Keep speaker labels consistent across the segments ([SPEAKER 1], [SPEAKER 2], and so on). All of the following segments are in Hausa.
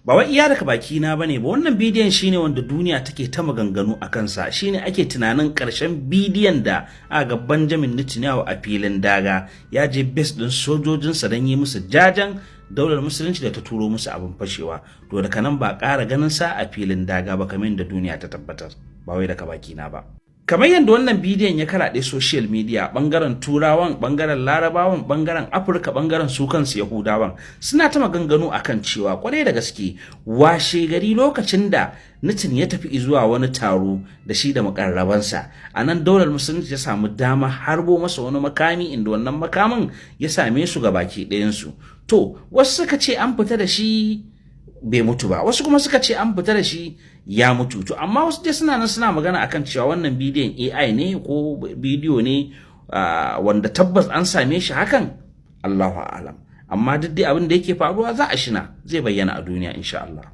[SPEAKER 1] Ba wai iya daga baki na bane ba, wannan bidiyon shine wanda duniya take ta maganganu a kansa, shine ake tunanin karshen bidiyon da aka ga Benjamin Netanyahu a filin daga ya je base din sojojinsa don yi musu jajan daular musulunci da ta turo musu abin fashewa. To daga nan ba ƙara ganin sa a filin daga ba kamar da duniya ta tabbatar, ba wai daga baki na ba. Kamar yadda wannan bidiyon ya karaɗe social media, bangaren turawan, bangaren larabawan, bangaren afirka, bangaren su kansu yahudawan suna ta maganganu akan cewa kwarai da gaske washe gari lokacin da Nitin ya tafi zuwa wani taro da shi da mukarrabansa, a nan daular musulunci ya samu dama harbo masa wani makami, inda wannan makamin ya same su ga baki ɗayansu. To wasu suka ce an fita da shi bai mutu ba, wasu kuma suka ce an fita da shi ya mutu. To amma wasu dai suna nan suna magana akan cewa wannan bidiyon AI ne ko bidiyo ne wanda tabbas an same shi hakan, Allahu a'lam. Amma duk dai abin da yake faruwa za a shina zai bayyana a duniya insha Allah.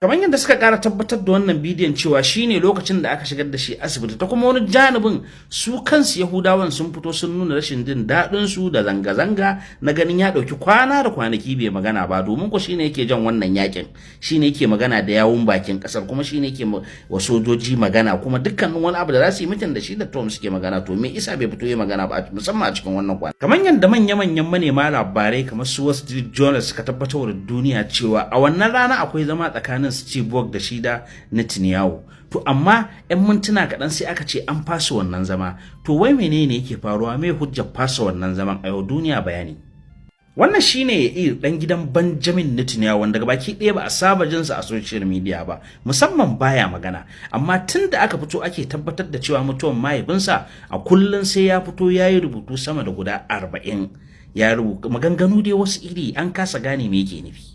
[SPEAKER 1] Kamar yadda suka ƙara tabbatar da wannan bidiyon cewa shine lokacin da aka shigar da shi asibiti, ta kuma wani janibin su kansu yahudawan sun fito sun nuna rashin jin daɗin su da zanga-zanga na ganin ya ɗauki kwana da kwanaki bai magana ba, domin ko shine yake jan wannan yakin, shine yake magana da yawun bakin ƙasar, kuma shine yake wa sojoji magana, kuma dukkanin wani abu da za su yi mutum da shi da Trump suke magana. To me isa bai fito ya magana ba, musamman a cikin wannan kwana? Kamar yadda manya-manyan manema labarai kamar su Wall Street Journal suka tabbatar da duniya cewa a wannan rana akwai zama tsakanin Steve Bog da shi da Netanyahu. To amma 'yan mintuna kaɗan sai aka ce an fasa wannan zama. To wai menene yake faruwa, me hujjar fasa wannan zaman a yau duniya bayani. Wannan shine Yair dan gidan Benjamin Netanyahu, wanda baki ɗaya ba a saba jinsa a social media ba, musamman baya magana. Amma tunda aka fito ake tabbatar da cewa mutuwan mahaifinsa, a kullun sai ya fito yayi rubutu sama da guda 40. Ya rubuta maganganu dai wasu iri, an kasa gane me yake nufi.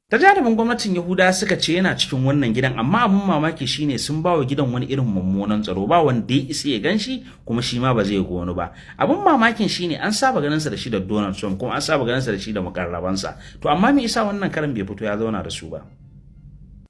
[SPEAKER 1] Ta jarumin gwamnatin Yahuda suka ce yana cikin wannan gidan, amma abin mamaki shine sun bawa gidan wani irin mummunan tsaro, ba wanda ya isa ya ganshi, kuma shi ma ba zai ga wani ba. Abin mamakin shine an saba ganin sa da shi da Donald Trump, kuma an saba ganin sa da shi da mukarrabansa. To amma me yasa wannan karan bai fito ya zauna da su ba?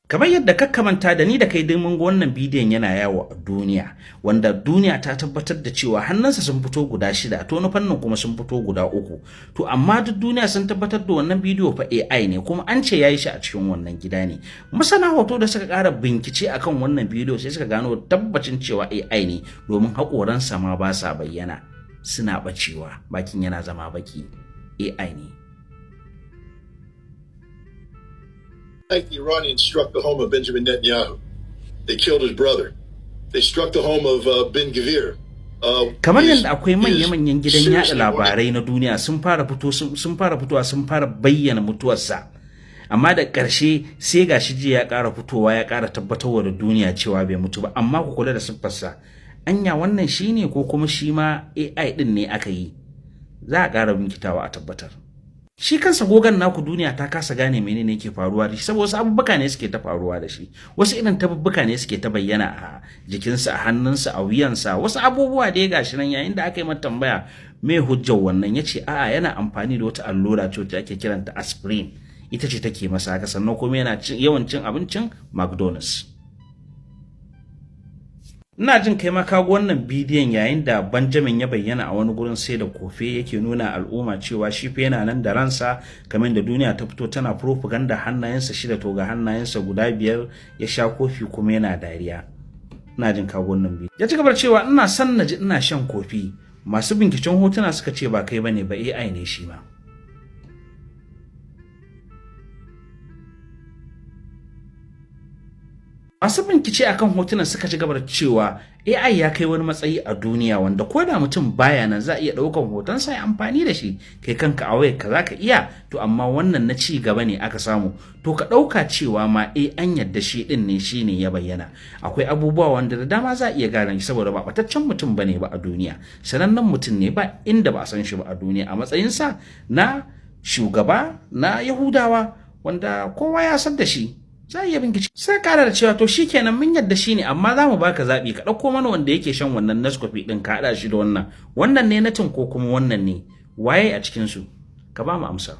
[SPEAKER 1] Kamar yadda kakkamanta da ni da kai mun ga wannan bidiyon yana yawo a duniya, wanda duniya ta tabbatar da cewa hannunsa sun fito guda 6, to na fannin kuma sun fito guda 3. To amma duk duniya sun tabbatar da wannan bidiyo fa AI ne, kuma an ce yayi shi a cikin wannan gida ne. Masana hoto da suka ƙara bincike akan wannan bidiyo sai suka gano tabbacin cewa AI ne, domin haƙoransa ma ba sa bayyana, suna bacewa, bakin yana zama baki. AI ne.
[SPEAKER 2] The Iranians struck the home of Benjamin Netanyahu. They killed his brother. They struck the home of Ben Gvir.
[SPEAKER 1] Kamar yadda akwai manya-manyan gidan yada labarai na duniya sun fara fitowa sun fara bayyana mutuwarsa, amma da ƙarshe sai gashi jiya ya ƙara fitowa ya ƙara tabbatarwa da duniya cewa bai mutu ba. Amma ku kula da siffarsa, anya wannan shine ko kuma shi ma AI din ne aka yi? Za a ƙara binkitawa a tabbatar. Shi kansa gogan naku duniya ta kasa gane menene yake faruwa da shi, saboda wasu abubuwa ne suke ta faruwa da shi, wasu irin tabubbuka ne suke ta bayyana a jikinsa, a hannunsa, a wuyansa, wasu abubuwa da ya gashi nan. Yayin da aka yi mata tambaya me hujjar wannan, yace a'a yana amfani da wata allura ce wacce ake kiranta aspirin, ita ce take masa haka, sannan kuma yana yawan cin abincin McDonald's. Ina jin kai ma ka ga wannan bidiyon yayin da Benjamin ya bayyana a wani gurin sai da kofi, yake nuna al'umma cewa shi fa yana nan da ransa, kamar da duniya ta fito tana propaganda hannayensa 6, to ga hannayensa guda 5 ya sha kofi kuma yana dariya. Ina jin ka ga wannan bidiyon. Ya ci gaba da cewa ina son naji ina shan kofi. Masu binciken hotuna suka ce ba kai bane ba, AI ne shi ma. Masu bincike akan hotunan suka ci gaba da cewa AI ya kai wani matsayi a duniya wanda ko da mutum baya nan za a iya ɗaukar hoton sa ya amfani da shi, kai kanka a wayarka za ka iya. To amma wannan na ci gaba ne aka samu, to ka ɗauka cewa ma an yadda shi ɗin ne, shi ne ya bayyana. Akwai abubuwa wanda da dama za a iya gane shi, saboda ba ɓataccen mutum ba ne ba a duniya, sanannen mutum ne ba inda ba a san shi ba a duniya, a matsayinsa na shugaba na Yahudawa wanda kowa ya san da shi. Za a iya bincike. Sai kara da cewa to shikenan mun yadda shi ne, amma za mu baka zaɓi, ka ɗauko mana wanda yake shan wannan Nescafe ɗin ka haɗa shi da wannan ne natin ko kuma wannan ne, waye a cikinsu? Ka ba mu amsa.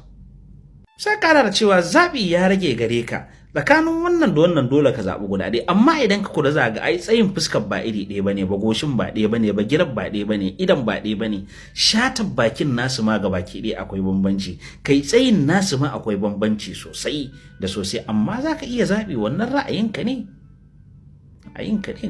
[SPEAKER 1] Sai kara da cewa zaɓi ya rage gare ka, tsakanin wannan da wannan dole ka zaɓi guda ɗaya, amma idan ka kula za ga ai tsayin fuskar ba iri ɗaya bane ba, goshin ba ɗaya bane ba, girar ba ɗaya bane, idan ba ɗaya bane, shatan bakin nasu ma ga baki ɗaya akwai bambanci, kai tsayin nasu ma akwai bambanci sosai da sosai, amma za ka iya zaɓi, wannan ra'ayinka ne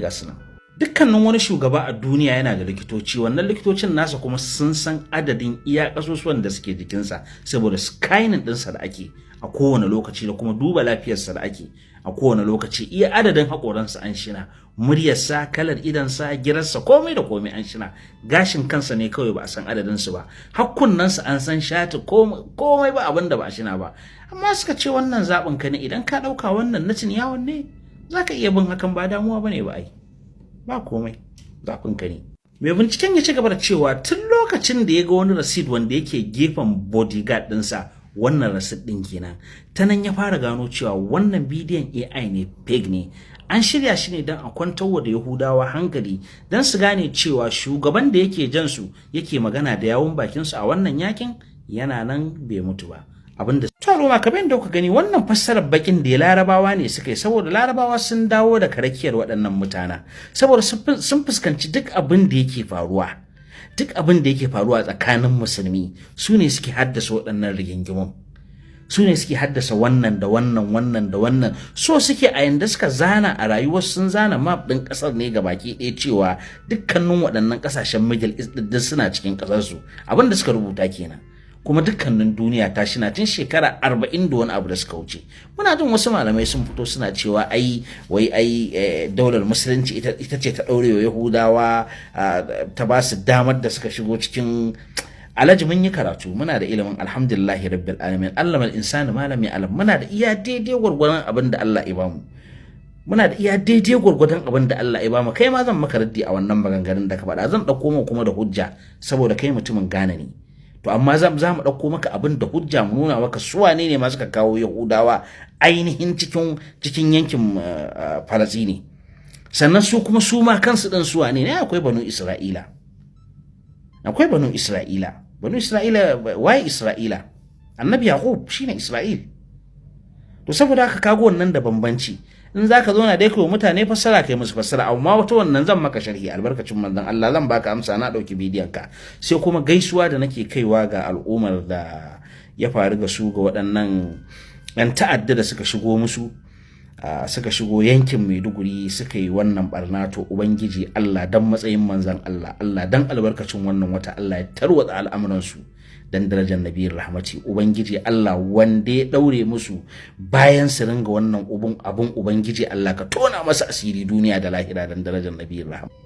[SPEAKER 1] ga su nan. Dukkanin wani shugaba a duniya yana da likitoci, wannan likitocin nasa kuma sun san adadin iya kasusuwan da suke jikinsa, saboda scanning ɗinsa da ake a kowane lokaci da kuma duba lafiyarsa da ake a kowane lokaci, iya adadin haƙoransa an shina, muryarsa, kalar idansa, girarsa, komai da komai an shina, gashin kansa ne kawai ba a san adadinsu ba, hakkunnansa an san shati, komai ba abin da ba a shina ba. Amma suka ce wannan zaɓin ka ne, idan ka ɗauka wannan na yawon ne za ka iya bin hakan, ba damuwa ba ne ba ai, ba komai, zaɓin ka ne. Mai binciken ya ci gaba da cewa tun lokacin da ya ga wani rasid wanda yake gefen bodyguard ɗinsa, wannan rasid ɗin kenan, ta nan ya fara gano cewa wannan bidiyon AI ne, fake ne, an shirya shi ne don a kwantar wa da Yahudawa hankali, don su gane cewa shugaban da yake jan su yake magana da yawun bakinsu a wannan yakin yana nan bai mutu ba. Abinda Roma, kamar yadda kuka gani, wannan fassarar bakin da Larabawa ne suka yi, saboda Larabawa sun dawo da karakiyar waɗannan mutana, saboda sun fuskanci duk abin da yake faruwa tsakanin musulmi, su ne suke haddasa waɗannan rigingimun, su ne suke haddasa wannan da wannan, so suke a yanda suka zana a rayuwar, sun zana map ɗin ƙasar ne ga baki ɗaya cewa dukkanin waɗannan ƙasashen Middle East ɗin suna cikin ƙasarsu, abin da suka rubuta kenan. Kuma dukkanin duniya ta shina tun shekara 40 da wani abu da suka wuce. Muna jin wasu malamai sun fito suna cewa daular musulunci ita ce ta ɗaure wa Yahudawa, ta ba su damar da suka shigo cikin. Alhaji, mun yi karatu, muna da ilimin, alhamdulillahi rabbil alamin, allamal insani ma lam ya'lam, muna da iya daidai gwargwadon abin da Allah ya bamu, kai ma zan maka raddi a wannan maganganun da ka faɗa, zan ɗauko mu kuma da hujja, saboda kai mutumin Ghana ne. To amma za mu ɗauko maka abin da hujja, mu nuna maka su wane ne ma suka kawo Yahudawa ainihin cikin yankin Falasini, sannan su kuma su ma kansu ɗin su wane ne. Akwai banu Isra'ila, waye Isra'ila? Annabi Yaqub shine Isra'il. To saboda haka kago wannan da bambanci. In zaka zo na dai kai mutane fassara, kai musu fassara, amma wata wannan zan maka sharhi albarkacin manzon Allah, zan baka amsa, na dauki bidiyon ka. Sai kuma gaisuwa da nake kaiwa ga al'ummar da ya faru ga su, ga waɗannan yan ta'adda da suka shigo yankin Maiduguri, suka yi wannan barna. To ubangiji Allah, dan matsayin manzon Allah, dan albarkacin wannan wata, Allah ya tarwatsa al'amuran su dan darajar nabiyir rahmati. Ubangiji Allah, wanda ya daure musu bayan su ringa wannan abun, ubangiji Allah ka tona masa asiri duniya da lahira dan darajar nabiyir rahmati.